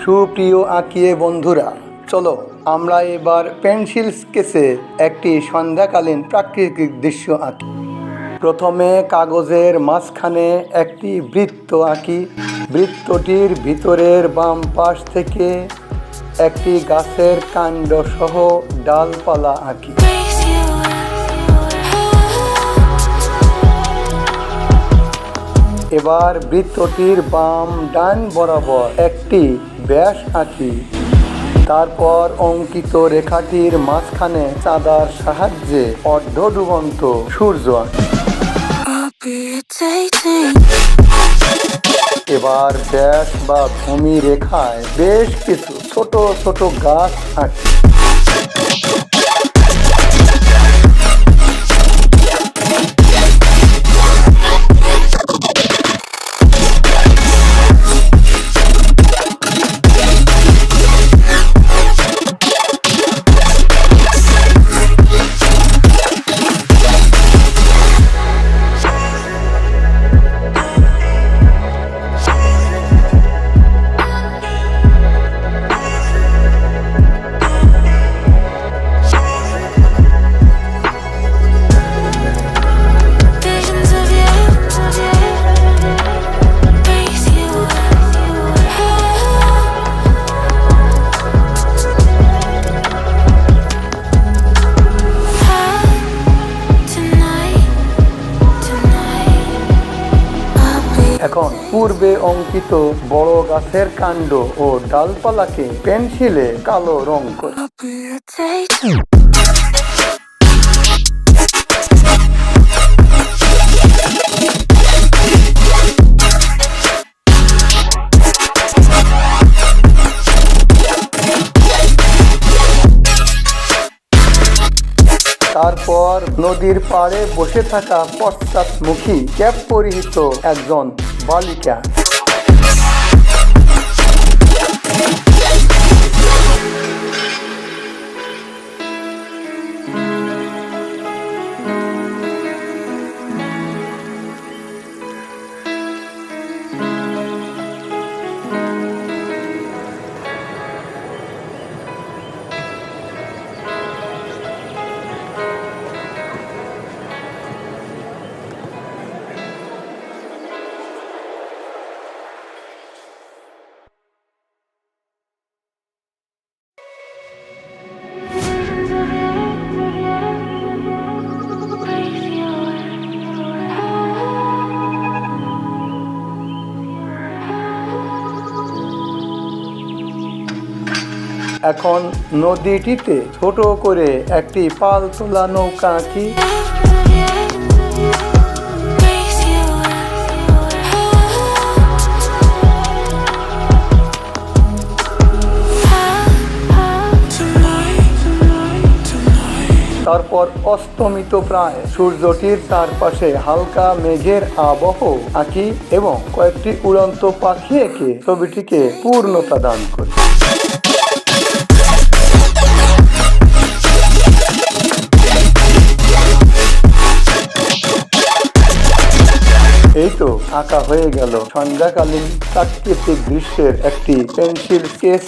সুপ্রিয় আঁকিয়ে বন্ধুরা, চলো আমরা এবার পেন্সিল স্কেচে একটি সন্ধ্যাকালীন প্রাকৃতিক দৃশ্য আঁকি। প্রথমে কাগজের মাঝখানে একটি বৃত্ত আঁকি। বৃত্তটির ভিতরের বাম পাশ থেকে একটি গাছের কাণ্ড সহ ডালপালা আঁকি। এবার বৃত্তটির বাম ডান বরাবর একটি ব্যাস আঁকি। তারপর অঙ্কিত রেখাটির মাঝখানে চাঁদার সাহায্যে অর্ধ ডুবন্ত সূর্য আঁকি। এবার ব্যাস বা ভূমি রেখায় বেশ কিছু ছোট ছোট গাছ আঁকি। এখন পূর্বে অঙ্কিত বড় গাছের কাণ্ড ও ডালপালাকে পেন্সিলে কালো রং করি। তারপর নদীর পাড়ে বসে থাকা পশ্চাৎমুখী ক্যাপ পরিহিত একজন বালিকা। এখন নদীটিতে ছোট করে একটি পাল তোলা নৌকা আঁকি। তারপর অস্তমিত প্রায় সূর্যটির চারপাশে হালকা মেঘের আবহ আঁকি এবং কয়েকটি উড়ন্ত পাখি এঁকে ছবিটিকে পূর্ণতা দান করি। এই তো আঁকা হয়ে গেল সন্ধ্যাকালীন প্রাকৃতিক দৃশ্যের একটি পেন্সিল স্কেচ।